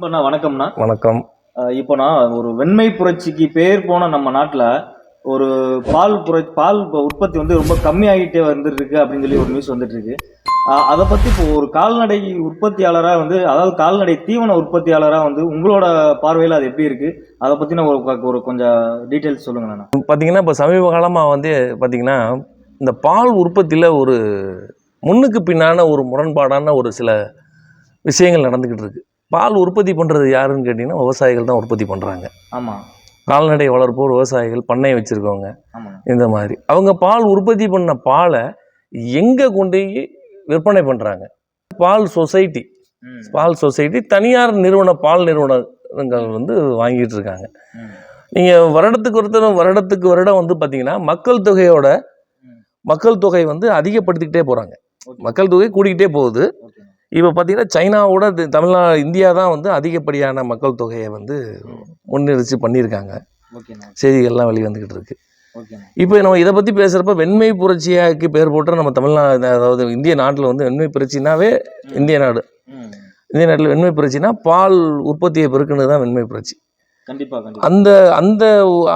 அண்ணா வணக்கம்ண்ணா. வணக்கம். இப்போ நான் ஒரு வெண்மை புரட்சிக்கு பேர் போன நம்ம நாட்டில் ஒரு பால் உற்பத்தி வந்து ரொம்ப கம்மியாகிட்டே வந்துட்டு இருக்கு அப்படின்னு சொல்லி ஒரு நியூஸ் வந்துட்டு இருக்கு. அதை பற்றி இப்போ ஒரு கால்நடை உற்பத்தியாளராக வந்து, அதாவது கால்நடை தீவன உற்பத்தியாளராக வந்து உங்களோட பார்வையில் அது எப்படி இருக்கு, அதை பற்றின ஒரு கொஞ்சம் டீட்டெயில்ஸ் சொல்லுங்கண்ணா. பார்த்தீங்கன்னா இப்போ சமீப காலமாக வந்து பார்த்தீங்கன்னா இந்த பால் உற்பத்தியில் ஒரு முன்னுக்கு பின்னான ஒரு முரண்பாடான ஒரு சில விஷயங்கள் நடந்துக்கிட்டு இருக்கு. பால் உற்பத்தி பண்ணுறது யாருன்னு கேட்டிங்கன்னா விவசாயிகள் தான் உற்பத்தி பண்ணுறாங்க. ஆமாம். கால்நடை வளர்ப்போர், விவசாயிகள், பண்ணை வச்சுருக்கவங்க, ஆமாம். இந்த மாதிரி அவங்க பால் உற்பத்தி பண்ண பாலை எங்கே கொண்டு போய் விற்பனை பண்ணுறாங்க? பால் சொசைட்டி தனியார் பால் நிறுவனங்கள் வந்து வாங்கிட்டு இருக்காங்க. நீங்கள் வருடத்துக்கு வருடம் வந்து பார்த்தீங்கன்னா மக்கள் தொகை வந்து அதிகப்படுத்திக்கிட்டே போகிறாங்க. மக்கள் தொகை கூடிக்கிட்டே போகுது. இப்போ பார்த்தீங்கன்னா சைனாவோட இந்தியா தான் வந்து அதிகப்படியான மக்கள் தொகையை வந்து முன்னிறுத்தி பண்ணியிருக்காங்க. செய்திகள்லாம் வெளிவந்துக்கிட்டு இருக்கு. இப்போ நம்ம இதை பற்றி பேசுகிறப்ப வெண்மை புரட்சியாக்கு பேர் போட்டு நம்ம தமிழ்நாடு, அதாவது இந்திய நாட்டில் வந்து வெண்மை புரட்சினாவே இந்திய நாட்டில் வெண்மை புரட்சினா பால் உற்பத்தியை பெருக்குனது தான் வெண்மை புரட்சி. கண்டிப்பாக. அந்த அந்த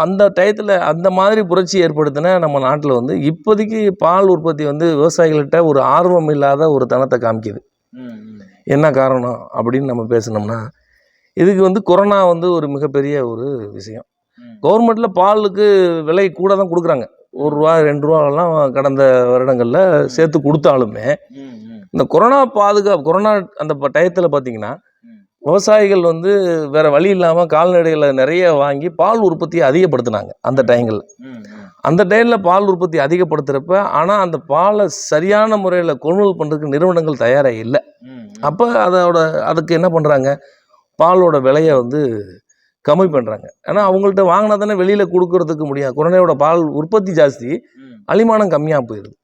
அந்த டயத்தில் அந்த மாதிரி புரட்சி ஏற்படுத்தின நம்ம நாட்டில் வந்து இப்போதைக்கு பால் உற்பத்தி வந்து விவசாயிகள்கிட்ட ஒரு ஆர்வம் இல்லாத ஒரு தனத்தை காமிக்குது. என்ன காரணம் அப்படின்னு நம்ம பேசினோம்னா, இதுக்கு வந்து கொரோனா வந்து ஒரு மிகப்பெரிய ஒரு விஷயம். கவர்மெண்ட்டில் பாலுக்கு விலை கூட தான் கொடுக்குறாங்க. ₹1 ₹2 கடந்த வருடங்களில் சேர்த்து கொடுத்தாலுமே இந்த கொரோனா அந்த டயத்தில் பார்த்தீங்கன்னா விவசாயிகள் வந்து வேறு வழி இல்லாமல் கால்நடைகளை நிறைய வாங்கி பால் உற்பத்தியை அதிகப்படுத்தினாங்க. அந்த டைமில் பால் உற்பத்தி அதிகப்படுத்துகிறப்ப, ஆனால் அந்த பாலை சரியான முறையில் கொள்முதல் பண்ணுறதுக்கு நிறுவனங்கள் தயாராக இல்லை. அப்போ அதுக்கு என்ன பண்ணுறாங்க? பாலோட விலையை வந்து கம்மி பண்ணுறாங்க. ஏன்னா அவங்கள்ட்ட வாங்கினா தானே வெளியில் கொடுக்கறதுக்கு முடியாது. கொரோனாவோட பால் உற்பத்தி ஜாஸ்தி, அலிமானம் கம்மியாக போயிடுது.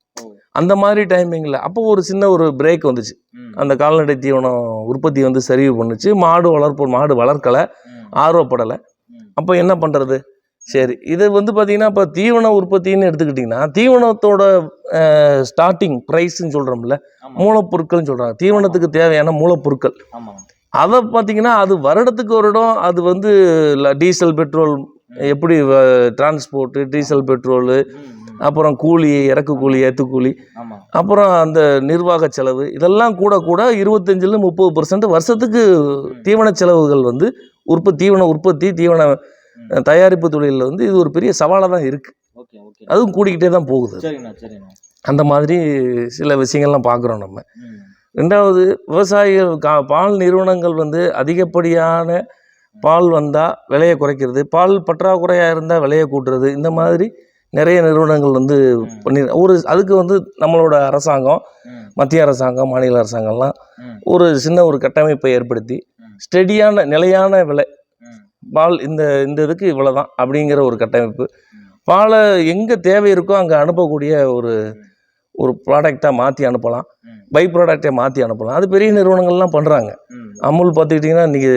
அந்த மாதிரி டைமிங்கில் அப்போ ஒரு சின்ன ஒரு பிரேக் வந்துச்சு. அந்த கால்நடை தீவனம் உற்பத்தி வந்து சரிவு பண்ணுச்சு. மாடு வளர்க்கலை, ஆர்வப்படலை. அப்போ என்ன பண்ணுறது? சரி, இது வந்து பார்த்திங்கன்னா இப்போ தீவன உற்பத்தின்னு எடுத்துக்கிட்டிங்கன்னா தீவனத்தோட ஸ்டார்டிங் ப்ரைஸ்ன்னு சொல்கிறோம்ல, மூலப்பொருட்கள்னு சொல்கிறாங்க. தீவனத்துக்கு தேவையான மூலப்பொருட்கள் அதை பார்த்திங்கன்னா அது வருடத்துக்கு வருடம் அது வந்து டீசல், பெட்ரோல், எப்படி டிரான்ஸ்போர்ட்டு, டீசல், பெட்ரோலு, அப்புறம் கூலி, இறக்கு கூலி, ஏற்று கூலி, அப்புறம் அந்த நிர்வாக செலவு, இதெல்லாம் கூட 25-30% வருஷத்துக்கு தீவன செலவுகள் வந்து தீவன தயாரிப்பு தொழிலில் வந்து இது ஒரு பெரிய சவாலாக தான் இருக்குது. அதுவும் கூடிக்கிட்டே தான் போகுது. அந்த மாதிரி சில விஷயங்கள்லாம் பார்க்குறோம் நம்ம. ரெண்டாவது, விவசாயிகள் பால் நிறுவனங்கள் வந்து அதிகப்படியான பால் வந்தால் விலையை குறைக்கிறது, பால் பற்றாக்குறையாக இருந்தால் விலையை கூட்டுறது, இந்த மாதிரி நிறைய நிறுவனங்கள் வந்து அதுக்கு வந்து நம்மளோட அரசாங்கம், மத்திய அரசாங்கம், மாநில அரசாங்கம்லாம் ஒரு சின்ன ஒரு கட்டமைப்பை ஏற்படுத்தி ஸ்டெடியான நிலையான விலை பால் இந்த இதுக்கு இவ்வளோ தான் அப்படிங்கிற ஒரு கட்டமைப்பு, பாலை எங்கே தேவை இருக்கோ அங்கே அனுப்பக்கூடிய ஒரு ப்ராடக்டாக மாற்றி அனுப்பலாம், பை ப்ராடக்டை மாற்றி அனுப்பலாம். அது பெரிய நிறுவனங்கள்லாம் பண்ணுறாங்க. அமுல் பார்த்துக்கிட்டிங்கன்னா இன்றைக்கி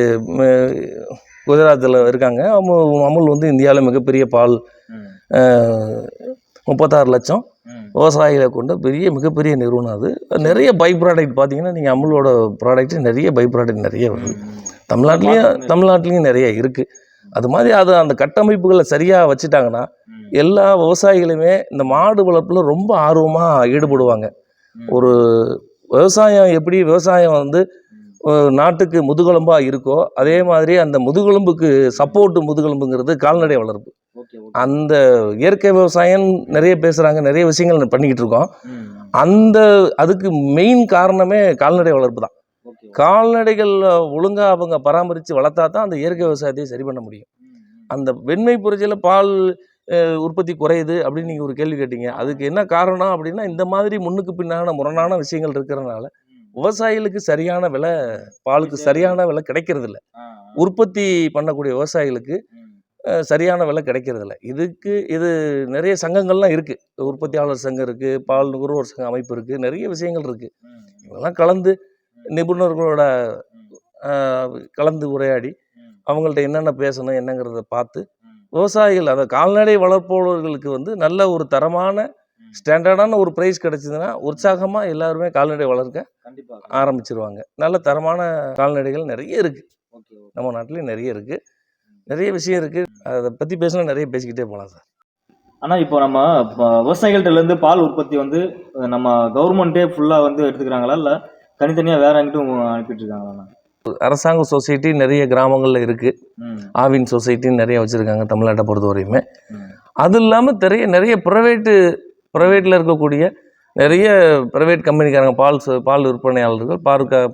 குஜராத்தில் இருக்காங்க. அமுல் வந்து இந்தியாவில் மிகப்பெரிய பால் 36 லட்சம் விவசாயிகளை கொண்ட மிகப்பெரிய நிறுவனம். அது நிறைய பை ப்ராடக்ட் பார்த்தீங்கன்னா நீங்கள் அமுலோட ப்ராடக்ட் நிறைய பை ப்ராடக்ட் நிறைய வருது. தமிழ்நாட்டிலையும் நிறைய இருக்குது. அது மாதிரி அந்த கட்டமைப்புகளை சரியாக வச்சுட்டாங்கன்னா எல்லா விவசாயிகளுமே இந்த மாடு வளர்ப்பில் ரொம்ப ஆர்வமாக ஈடுபடுவாங்க. ஒரு விவசாயம் வந்து நாட்டுக்கு முதுகெலும்பாக இருக்கோ அதே மாதிரி அந்த முதுகெலும்புங்கிறது கால்நடை வளர்ப்பு. அந்த இயற்கை விவசாயம் நிறைய பேசுகிறாங்க, நிறைய விஷயங்கள் பண்ணிக்கிட்டு இருக்கோம். அதுக்கு மெயின் காரணமே கால்நடை வளர்ப்பு தான். கால்நடைகள் ஒழுங்காக அவங்க பராமரித்து வளர்த்தா தான் அந்த இயற்கை விவசாயத்தை சரி பண்ண முடியும். அந்த வெண்மை புரட்சியில் பால் உற்பத்தி குறையுது அப்படின்னு நீங்கள் ஒரு கேள்வி கேட்டீங்க. அதுக்கு என்ன காரணம் அப்படின்னா இந்த மாதிரி முன்னுக்கு பின்னான முரணான விஷயங்கள் இருக்கிறதுனால விவசாயிகளுக்கு சரியான விலை, பாலுக்கு சரியான விலை கிடைக்கிறது இல்லை. உற்பத்தி பண்ணக்கூடிய விவசாயிகளுக்கு சரியான விலை கிடைக்கிறது இல்லை. இது நிறைய சங்கங்கள்லாம் இருக்குது. உற்பத்தியாளர் சங்கம் இருக்குது, பால் நுகர்வோர் சங்க அமைப்பு இருக்குது, நிறைய விஷயங்கள் இருக்குது. இதெல்லாம் கலந்து நிபுணர்களோட கலந்து உரையாடி அவங்கள்ட்ட என்னென்ன பேசணும் என்னங்கிறத பார்த்து விவசாயிகள், அதை கால்நடை வளர்ப்பவர்களுக்கு வந்து நல்ல ஒரு தரமான ஸ்டாண்டர்டான ஒரு ப்ரைஸ் கிடச்சிதுன்னா உற்சாகமாக எல்லாருமே கால்நடை வளர்க்க ஆரம்பிச்சிருவாங்க. நல்ல தரமான கால்நடைகள் நிறைய இருக்குது. ஓகே. நம்ம நாட்டிலையும் நிறைய இருக்குது, நிறைய விஷயம் இருக்குது. அதை பற்றி பேசினா நிறைய பேசிக்கிட்டே போகலாம் சார். ஆனா இப்போ நம்ம விவசாயிகள்ட்ட இருந்து பால் உற்பத்தி வந்து நம்ம கவர்மெண்ட்டே ஃபுல்லா வந்து எடுத்துக்கிறாங்களா, இல்ல தனித்தனியா வேற எங்கிட்டும் அனுப்பிட்டு இருக்காங்களா? அரசாங்க சொசைட்டி நிறைய கிராமங்களில் இருக்குது. ம். ஆவின் சொசைட்டின்னு நிறைய வச்சுருக்காங்க தமிழ்நாட்டை பொறுத்த வரையுமே. ம். அது இல்லாமல் நிறைய ப்ரைவேட்டில் இருக்கக்கூடிய நிறைய ப்ரைவேட் கம்பெனிக்காரங்க, பால் விற்பனையாளர்கள்,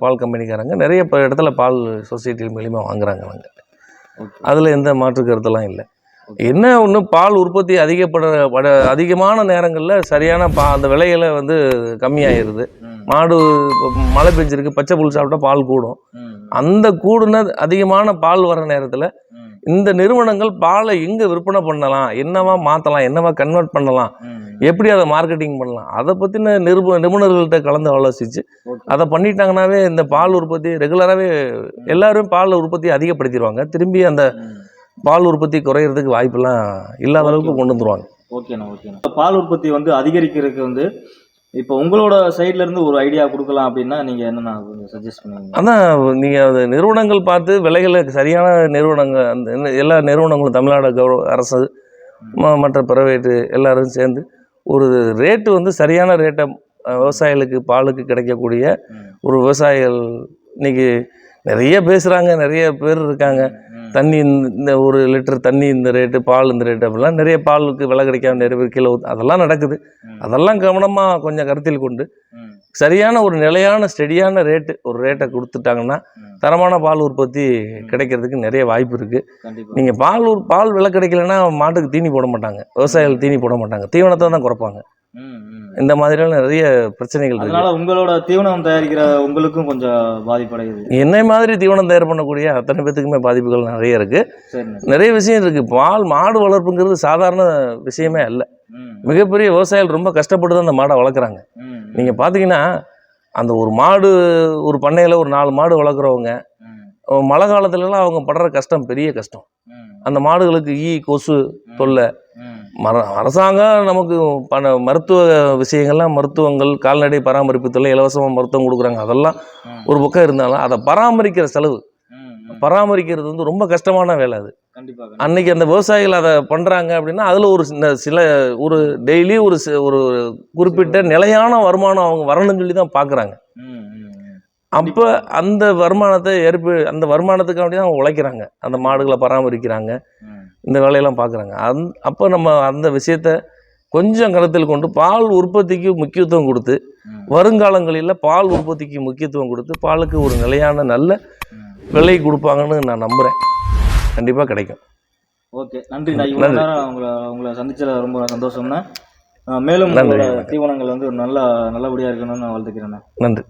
பால் கம்பெனிக்காரங்க நிறைய இடத்துல பால் சொசைட்டி மூலிமா வாங்குறாங்க அவங்க. ஓகே. அதில் எந்த மாற்று கருத்தெல்லாம் இல்லை. என்ன ஒன்று, பால் உற்பத்தி அதிகமான நேரங்களில் சரியான அந்த விலைகளை வந்து கம்மியாயிருது. ம். மாடு மழை பெஞ்சிருக்கு, பச்சை புல் சாப்பிட்டா பால் கூடும். ம். அந்த கூடுன அதிகமான பால் வர நேரத்தில் ம். இந்த நிறுவனங்கள் பாலை எங்கே விற்பனை பண்ணலாம், என்னவா மாற்றலாம், என்னவா கன்வெர்ட் பண்ணலாம், ம். எப்படி அதை மார்க்கெட்டிங் பண்ணலாம், அதை பற்றின நிபுணர்கள்ட்ட கலந்து ஆலோசித்து ஓகே. அதை பண்ணிட்டாங்கன்னாவே இந்த பால் உற்பத்தி ரெகுலராகவே எல்லாரும் பால் உற்பத்தியை அதிகப்படுத்திடுவாங்க. திரும்பி அந்த ம். பால் உற்பத்தி குறையிறதுக்கு வாய்ப்பெல்லாம் இல்லாத அளவுக்கு கொண்டு வந்துருவாங்க. ஓகேண்ணா, ஓகேண்ணா. பால் உற்பத்தி வந்து அதிகரிக்கிறதுக்கு வந்து இப்போ உங்களோட சைட்ல இருந்து ஒரு ஐடியா கொடுக்கலாம் அப்படின்னா நீங்க என்னென்ன சஜஸ்ட் பண்ணுவீங்க? அதான் நீங்கள் அந்த நிறுவனங்கள் பார்த்து விலைகளை சரியான நிறுவனங்கள், அந்த எல்லா நிறுவனங்களும் தமிழ்நாடு அரசு மற்ற பிரைவேட்டு எல்லாரும் சேர்ந்து ஒரு ரேட்டு வந்து சரியான ரேட்டை விவசாயிகளுக்கு பாலுக்கு கிடைக்கக்கூடிய ஒரு விவசாயிகள் இன்னைக்கு நிறைய பேசுகிறாங்க, நிறைய பேர் இருக்காங்க. தண்ணி இந்த 1 லிட்டர் தண்ணி இந்த ரேட்டு, பால் இந்த ரேட்டு, அப்படிலாம் நிறைய பாலுக்கு விலை கிடைக்காம நிறைய பேர் கிலோ அதெல்லாம் நடக்குது. அதெல்லாம் கவனமாக கொஞ்சம் கருத்தில் கொண்டு சரியான ஒரு நிலையான ஸ்டெடியான ஒரு ரேட்டை கொடுத்துட்டாங்கன்னா தரமான பால் உற்பத்தி கிடைக்கிறதுக்கு நிறைய வாய்ப்பு இருக்குது. நீங்கள் பால் விலை கிடைக்கலன்னா மாட்டுக்கு தீனி போட மாட்டாங்க, விவசாயிகள் தீனி போட மாட்டாங்க, தீவனத்தை தான் குறைப்பாங்க. இந்த மாதிரியான நிறைய பிரச்சனைகள் இருக்கு. அதனால உங்களோட தீவனம் தயாரிக்கிற உங்களுக்கும் கொஞ்சம் பாதிப்படையுது. என்னை மாதிரி தீவனம் தயார் பண்ணக்கூடிய அத்தனை பேத்துக்குமே பாதிப்புகள் நிறைய இருக்கு. நிறைய விஷயம் இருக்கு. மாடு வளர்ப்புங்கிறது சாதாரண விஷயமே அல்ல. மிகப்பெரிய விவசாயிகள் ரொம்ப கஷ்டப்பட்டு தான் அந்த மாடை வளர்க்குறாங்க. நீங்க பாத்தீங்கன்னா அந்த ஒரு மாடு, ஒரு பண்ணையில ஒரு 4 மாடு வளர்க்குறவங்க மழை காலத்துலலாம் அவங்க படுற கஷ்டம் பெரிய கஷ்டம். அந்த மாடுகளுக்கு கொசு தொல்லை. அரசாங்கம் நமக்கு மருத்துவ விஷயங்கள்லாம், மருத்துவங்கள், கால்நடை பராமரிப்பு தொல்லை, இலவசமாக மருத்துவம் கொடுக்குறாங்க. அதெல்லாம் ஒரு பக்கம் இருந்தாலும் அதை பராமரிக்கிற செலவு, பராமரிக்கிறது வந்து ரொம்ப கஷ்டமான வேலை. அது அன்னைக்கு அந்த விவசாயிகள் அதை பண்ணுறாங்க அப்படின்னா அதில் ஒரு டெய்லி ஒரு குறிப்பிட்ட நிலையான வருமானம் அவங்க வரணும்னு சொல்லி தான் பார்க்குறாங்க. அப்போ அந்த வருமானத்தை அந்த வருமானத்துக்கு வேண்டி தான் உழைக்கிறாங்க, அந்த மாடுகளை பராமரிக்கிறாங்க, இந்த வேலையெல்லாம் பார்க்குறாங்க. அப்போ நம்ம அந்த விஷயத்த கொஞ்சம் கருத்தில் கொண்டு பால் உற்பத்திக்கு முக்கியத்துவம் கொடுத்து, வருங்காலங்களில் பால் உற்பத்திக்கு முக்கியத்துவம் கொடுத்து பாலுக்கு ஒரு நிலையான நல்ல விலை கொடுப்பாங்கன்னு நான் நம்புகிறேன். கண்டிப்பாக கிடைக்கும். ஓகே, நன்றி. நான் இவ்வளோ நேரம் உங்களை சந்திச்சல ரொம்ப சந்தோஷம்னா. மேலும் தீவனங்கள் வந்து நல்லபடியாக இருக்கணும்னு நான் வாழ்த்துக்கிறேன். நன்றி.